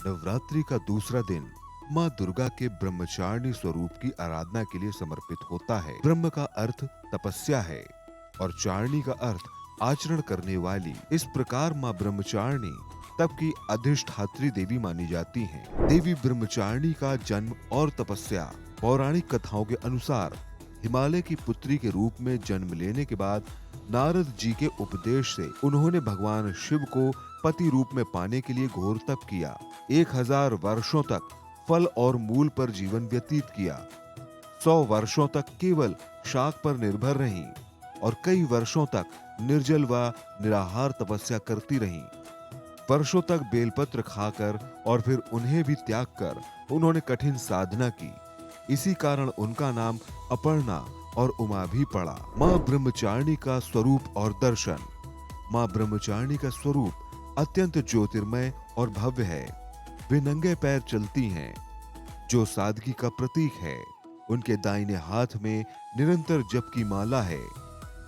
नवरात्रि का दूसरा दिन माँ दुर्गा के ब्रह्मचारिणी स्वरूप की आराधना के लिए समर्पित होता है। ब्रह्म का अर्थ तपस्या है और चारिणी का अर्थ आचरण करने वाली। इस प्रकार माँ ब्रह्मचारिणी तप की अधिष्ठात्री देवी मानी जाती हैं। देवी ब्रह्मचारिणी का जन्म और तपस्या। पौराणिक कथाओं के अनुसार हिमालय की पुत्री के रूप में जन्म लेने के बाद नारद जी के उपदेश से उन्होंने भगवान शिव को पति रूप में पाने के लिए घोर तप किया। 1000 वर्षों तक फल और मूल पर जीवन व्यतीत किया। 100 वर्षों तक केवल शाक पर निर्भर रहीं और कई वर्षों तक निर्जल व निराहार तपस्या करती रहीं। वर्षों तक बेलपत्र खाकर और फिर उन्हें भी त्याग कर उन्होंने कठिन साधना की। इसी कारण उनका नाम अपर्णा और उमा भी पड़ा। माँ ब्रह्मचारिणी का स्वरूप और दर्शन। माँ ब्रह्मचारिणी का स्वरूप अत्यंत ज्योतिर्मय और भव्य है। वे नंगे पैर चलती हैं, जो सादगी का प्रतीक है। उनके दाहिने हाथ में निरंतर जप की माला है,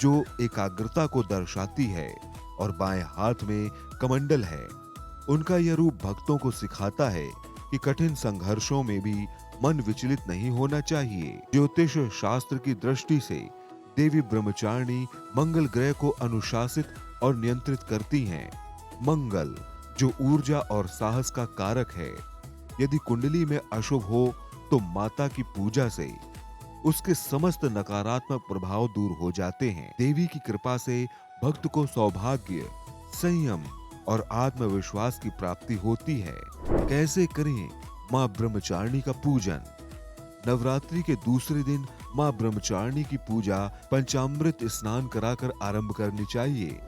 जो एकाग्रता को दर्शाती है, और बाएं हाथ में कमंडल है। उनका यह रूप भक्तों को सिखाता है कि कठिन संघर्षों में भी मन विचलित नहीं होना चाहिए। ज्योतिष शास्त्र की दृष्टि से देवी ब्रह्मचारिणी मंगल ग्रह को अनुशासित और नियंत्रित करती हैं। मंगल जो ऊर्जा और साहस का कारक है, यदि कुंडली में अशुभ हो तो माता की पूजा से उसके समस्त नकारात्मक प्रभाव दूर हो जाते हैं। देवी की कृपा से भक्त को सौभाग्य, संयम और आत्मविश्वास की प्राप्ति होती है। कैसे करें माँ ब्रह्मचारिणी का पूजन? नवरात्रि के दूसरे दिन माँ ब्रह्मचारिणी की पूजा पंचामृत स्नान कराकर आरंभ करनी चाहिए।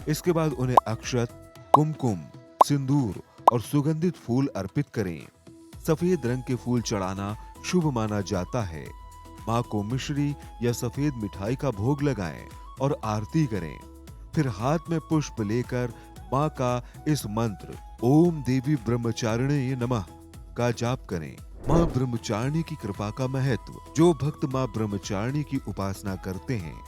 इसके बाद उन्हें अक्षत, कुमकुम, सिंदूर और सुगंधित फूल अर्पित करें। सफेद रंग के फूल चढ़ाना शुभ माना जाता है। माँ को मिश्री या सफेद मिठाई का भोग लगाएं और आरती करें। फिर हाथ में पुष्प लेकर माँ का इस मंत्र ओम देवी ब्रह्मचारिणे नमः का जाप करें। माँ ब्रह्मचारिणी की कृपा का महत्व। जो भक्त माँ ब्रह्मचारिणी की उपासना करते हैं,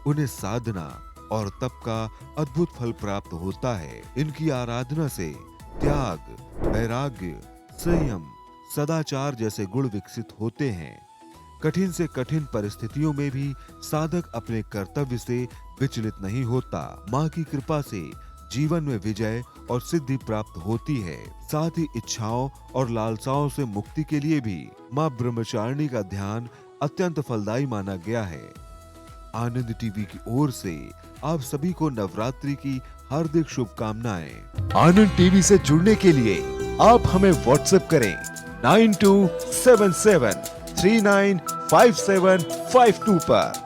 उन्हें साधना और तप का अद्भुत फल प्राप्त होता है। इनकी आराधना से त्याग, वैराग्य, संयम, सदाचार जैसे गुण विकसित होते हैं। कठिन से कठिन परिस्थितियों में भी साधक अपने कर्तव्य से विचलित नहीं होता। माँ की कृपा से जीवन में विजय और सिद्धि प्राप्त होती है। साथ ही इच्छाओं और लालसाओं से मुक्ति के लिए भी माँ ब्रह्मचारिणी का ध्यान अत्यंत फलदायी माना गया है। आनंद टीवी की ओर से आप सभी को नवरात्रि की हार्दिक शुभकामनाएं। आनंद टीवी से जुड़ने के लिए आप हमें व्हाट्सएप करें 9277395752 पर।